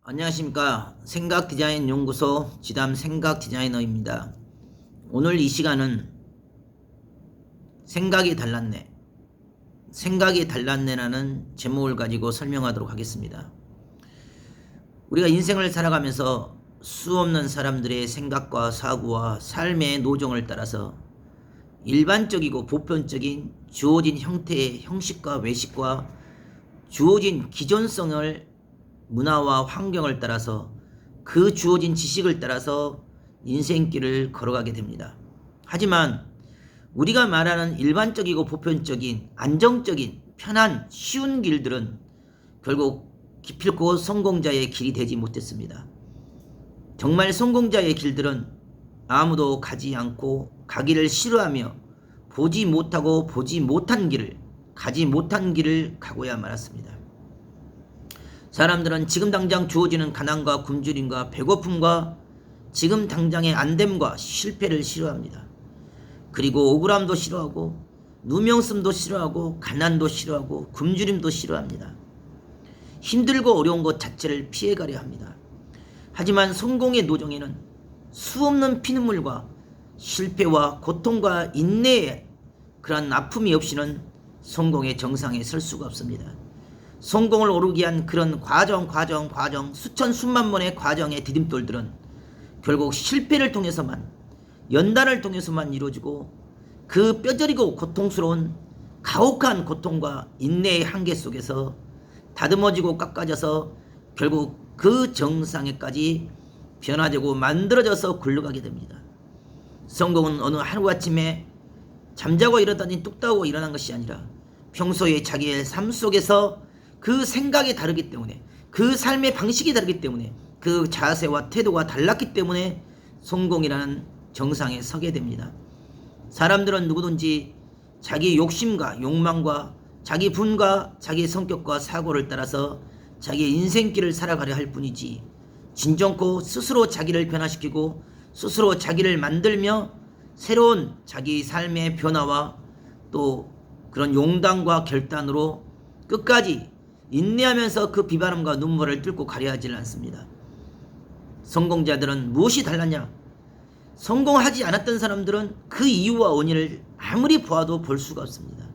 안녕하십니까. 생각디자인연구소 지담 생각디자이너입니다. 오늘 이 시간은 생각이 달랐네라는 제목을 가지고 설명하도록 하겠습니다. 우리가 인생을 살아가면서 수없는 사람들의 생각과 사고와 삶의 노정을 따라서 일반적이고 보편적인 주어진 형태의 형식과 외식과 주어진 기존성을 문화와 환경을 따라서 그 주어진 지식을 따라서 인생길을 걸어가게 됩니다. 하지만 우리가 말하는 일반적이고 보편적인 안정적인 편한 쉬운 길들은 결국 기필코 성공자의 길이 되지 못했습니다. 정말 성공자의 길들은 아무도 가지 않고 가기를 싫어하며 보지 못하고 보지 못한 길을 가지 못한 길을 가고야 말았습니다. 사람들은 지금 당장 주어지는 가난과 굶주림과 배고픔과 지금 당장의 안됨과 실패를 싫어합니다. 그리고 억울함도 싫어하고 누명씀도 싫어하고 가난도 싫어하고 굶주림도 싫어합니다. 힘들고 어려운 것 자체를 피해가려 합니다. 하지만 성공의 노정에는 수없는 피눈물과 실패와 고통과 인내의 그런 아픔이 없이는 성공의 정상에 설 수가 없습니다. 성공을 오르기 위한 그런 과정 수천 수만 번의 과정의 디딤돌들은 결국 실패를 통해서만 연단을 통해서만 이루어지고 그 뼈저리고 고통스러운 가혹한 고통과 인내의 한계 속에서 다듬어지고 깎아져서 결국 그 정상에까지 변화되고 만들어져서 굴러가게 됩니다. 성공은 어느 하루아침에 잠자고 일어나니 뚝딱 일어난 것이 아니라 평소에 자기의 삶 속에서 그 생각이 다르기 때문에 그 삶의 방식이 다르기 때문에 그 자세와 태도가 달랐기 때문에 성공이라는 정상에 서게 됩니다. 사람들은 누구든지 자기 욕심과 욕망과 자기 분과 자기 성격과 사고를 따라서 자기의 인생길을 살아가려 할 뿐이지 진정코 스스로 자기를 변화시키고 스스로 자기를 만들며 새로운 자기 삶의 변화와 또 그런 용단과 결단으로 끝까지 인내하면서 그 비바람과 눈물을 뚫고 가려 하지는 않습니다. 성공자들은 무엇이 달랐냐? 성공하지 않았던 사람들은 그 이유와 원인을 아무리 보아도 볼 수가 없습니다.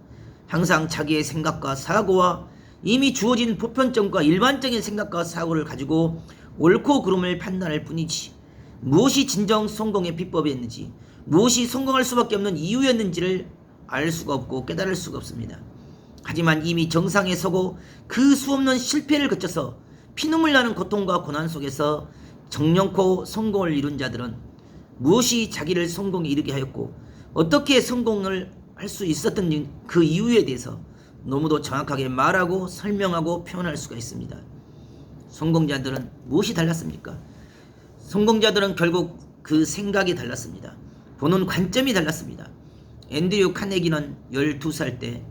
항상 자기의 생각과 사고와 이미 주어진 보편적과 일반적인 생각과 사고를 가지고 옳고 그름을 판단할 뿐이지 무엇이 진정 성공의 비법이었는지 무엇이 성공할 수밖에 없는 이유였는지를 알 수가 없고 깨달을 수가 없습니다. 하지만 이미 정상에 서고 그 수없는 실패를 거쳐서 피눈물 나는 고통과 고난 속에서 정령코 성공을 이룬 자들은 무엇이 자기를 성공에 이르게 하였고 어떻게 성공을 할 수 있었던 그 이유에 대해서 너무도 정확하게 말하고 설명하고 표현할 수가 있습니다. 성공자들은 무엇이 달랐습니까? 성공자들은 결국 그 생각이 달랐습니다. 보는 관점이 달랐습니다. 앤드류 카네기는 12살 때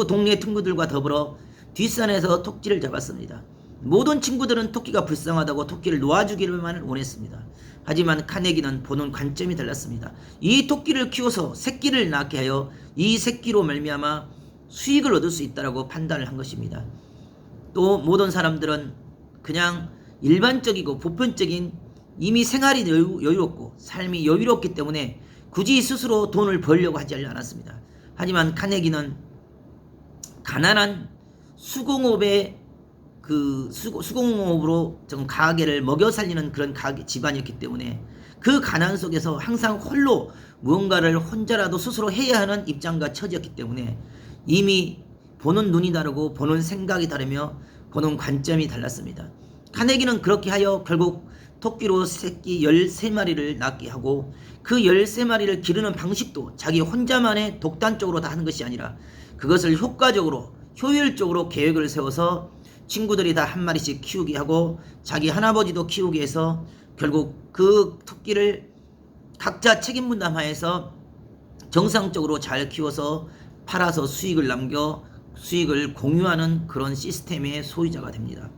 동네 친구들과 더불어 뒷산에서 토끼를 잡았습니다. 모든 친구들은 토끼가 불쌍하다고 토끼를 놓아주기를만 원했습니다. 하지만 카네기는 보는 관점이 달랐습니다. 이 토끼를 키워서 새끼를 낳게 하여 이 새끼로 말미암아 수익을 얻을 수 있다고 판단을 한 것입니다. 또 모든 사람들은 그냥 일반적이고 보편적인 이미 생활이 여유롭고 삶이 여유롭기 때문에 굳이 스스로 돈을 벌려고 하지 않았습니다. 하지만 카네기는 가난한 수공업의 수공업으로 좀 가게를 먹여 살리는 그런 집안이었기 때문에 그 가난 속에서 항상 홀로 무언가를 혼자라도 스스로 해야 하는 입장과 처지였기 때문에 이미 보는 눈이 다르고 보는 생각이 다르며 보는 관점이 달랐습니다. 카네기는 그렇게 하여 결국 토끼로 새끼 13마리를 낳게 하고 그 13마리를 기르는 방식도 자기 혼자만의 독단적으로 다 하는 것이 아니라 그것을 효과적으로 효율적으로 계획을 세워서 친구들이 다 한 마리씩 키우게 하고 자기 할아버지도 키우게 해서 결국 그 토끼를 각자 책임 분담하여서 정상적으로 잘 키워서 팔아서 수익을 남겨 수익을 공유하는 그런 시스템의 소유자가 됩니다.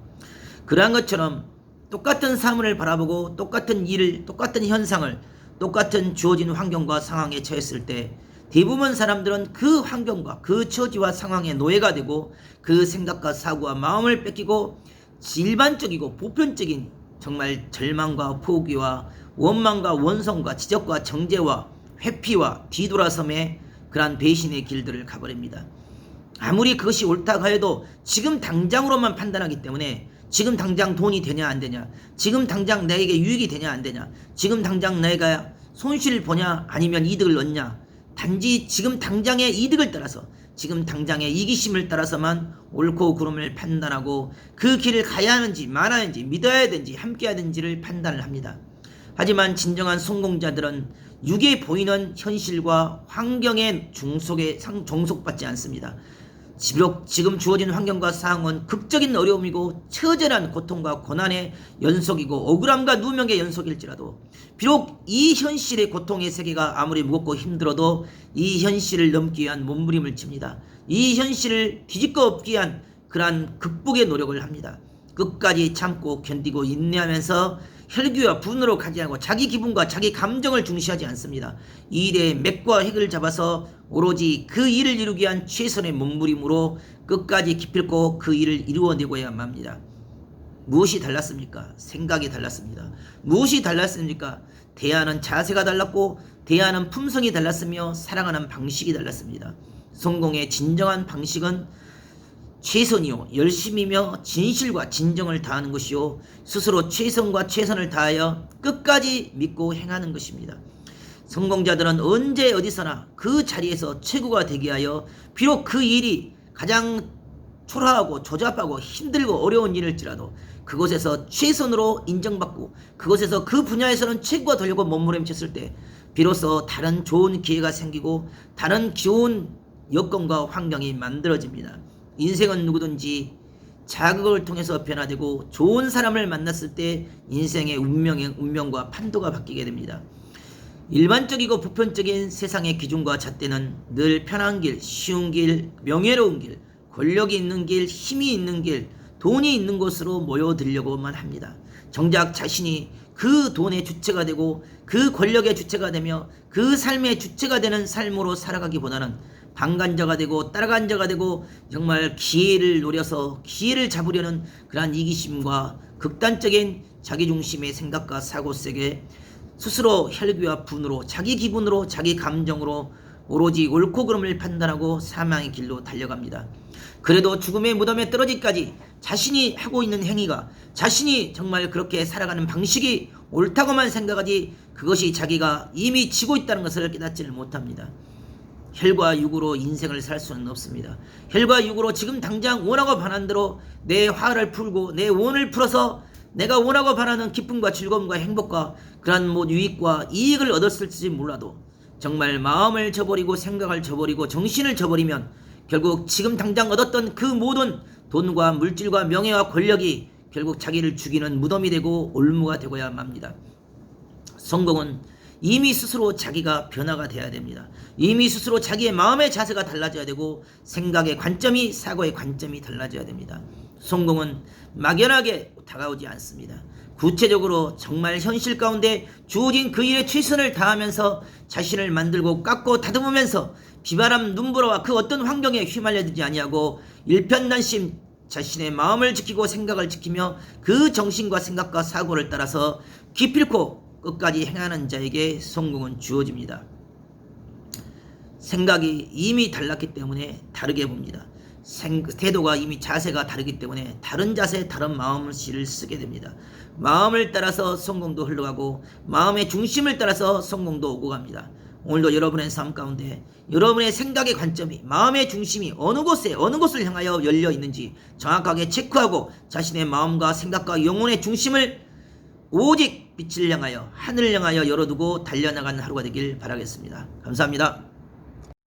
그러한 것처럼 똑같은 사물을 바라보고 똑같은 일을 똑같은 현상을 똑같은 주어진 환경과 상황에 처했을 때 대부분 사람들은 그 환경과 그 처지와 상황의 노예가 되고 그 생각과 사고와 마음을 뺏기고 일반적이고 보편적인 정말 절망과 포기와 원망과 원성과 지적과 정죄와 회피와 뒤돌아섬의 그러한 배신의 길들을 가버립니다. 아무리 그것이 옳다고 해도 지금 당장으로만 판단하기 때문에 지금 당장 돈이 되냐 안 되냐, 지금 당장 내게 유익이 되냐 안 되냐, 지금 당장 내가 손실을 보냐 아니면 이득을 얻냐, 단지 지금 당장의 이득을 따라서 지금 당장의 이기심을 따라서만 옳고 그름을 판단하고 그 길을 가야 하는지 말아야 하는지 믿어야 되는지 함께 해야 되는지를 판단을 합니다. 하지만 진정한 성공자들은 육에 보이는 현실과 환경의 종속받지 않습니다. 비록 지금 주어진 환경과 상황은 극적인 어려움이고 처절한 고통과 고난의 연속이고 억울함과 누명의 연속일지라도 비록 이 현실의 고통의 세계가 아무리 무겁고 힘들어도 이 현실을 넘기 위한 몸부림을 칩니다. 이 현실을 뒤집고 엎기 위한 그러한 극복의 노력을 합니다. 끝까지 참고 견디고 인내하면서 혈기와 분노로 가지 않고 자기 기분과 자기 감정을 중시하지 않습니다. 이 일의 맥과 핵을 잡아서 오로지 그 일을 이루기 위한 최선의 몸부림으로 끝까지 기필코 그 일을 이루어내고야만 합니다. 무엇이 달랐습니까? 생각이 달랐습니다. 무엇이 달랐습니까? 대하는 자세가 달랐고 대하는 품성이 달랐으며 살아가는 방식이 달랐습니다. 성공의 진정한 방식은 최선이요 열심이며 진실과 진정을 다하는 것이요 스스로 최선과 최선을 다하여 끝까지 믿고 행하는 것입니다. 성공자들은 언제 어디서나 그 자리에서 최고가 되게 하여 비록 그 일이 가장 초라하고 조잡하고 힘들고 어려운 일일지라도 그곳에서 최선으로 인정받고 그곳에서 그 분야에서는 최고가 되려고 몸부림쳤을 때 비로소 다른 좋은 기회가 생기고 다른 좋은 여건과 환경이 만들어집니다. 인생은 누구든지 자극을 통해서 변화되고 좋은 사람을 만났을 때 인생의 운명과 판도가 바뀌게 됩니다. 일반적이고 보편적인 세상의 기준과 잣대는 늘 편한 길, 쉬운 길, 명예로운 길, 권력이 있는 길, 힘이 있는 길, 돈이 있는 곳으로 모여들려고만 합니다. 정작 자신이 그 돈의 주체가 되고 그 권력의 주체가 되며 그 삶의 주체가 되는 삶으로 살아가기보다는 방관자가 되고 따라간자가 되고 정말 기회를 노려서 기회를 잡으려는 그러한 이기심과 극단적인 자기중심의 생각과 사고 속에 스스로 혈기와 분으로 자기 기분으로 자기 감정으로 오로지 옳고 그름을 판단하고 사망의 길로 달려갑니다. 그래도 죽음의 무덤에 떨어지기까지 자신이 하고 있는 행위가 자신이 정말 그렇게 살아가는 방식이 옳다고만 생각하지 그것이 자기가 이미 지고 있다는 것을 깨닫지를 못합니다. 혈과 육으로 인생을 살 수는 없습니다. 혈과 육으로 지금 당장 원하고 바라는 대로 내 화를 풀고 내 원을 풀어서 내가 원하고 바라는 기쁨과 즐거움과 행복과 그러한 유익과 이익을 얻었을지 몰라도 정말 마음을 저버리고 생각을 저버리고 정신을 저버리면 결국 지금 당장 얻었던 그 모든 돈과 물질과 명예와 권력이 결국 자기를 죽이는 무덤이 되고 올무가 되고야 합니다. 성공은 이미 스스로 자기가 변화가 돼야 됩니다. 이미 스스로 자기의 마음의 자세가 달라져야 되고 생각의 관점이 사고의 관점이 달라져야 됩니다. 성공은 막연하게 다가오지 않습니다. 구체적으로 정말 현실 가운데 주어진 그 일에 최선을 다하면서 자신을 만들고 깎고 다듬으면서 비바람 눈보라와 그 어떤 환경에 휘말려들지 아니하고 일편단심 자신의 마음을 지키고 생각을 지키며 그 정신과 생각과 사고를 따라서 기필코 끝까지 행하는 자에게 성공은 주어집니다. 생각이 이미 달랐기 때문에 다르게 봅니다. 태도가 이미 자세가 다르기 때문에 다른 자세 다른 마음을 쓰게 됩니다. 마음을 따라서 성공도 흘러가고 마음의 중심을 따라서 성공도 오고 갑니다. 오늘도 여러분의 삶 가운데 여러분의 생각의 관점이 마음의 중심이 어느 곳을 향하여 열려 있는지 정확하게 체크하고 자신의 마음과 생각과 영혼의 중심을 오직 빛을 향하여 하늘을 향하여 열어두고 달려나가는 하루가 되길 바라겠습니다. 감사합니다.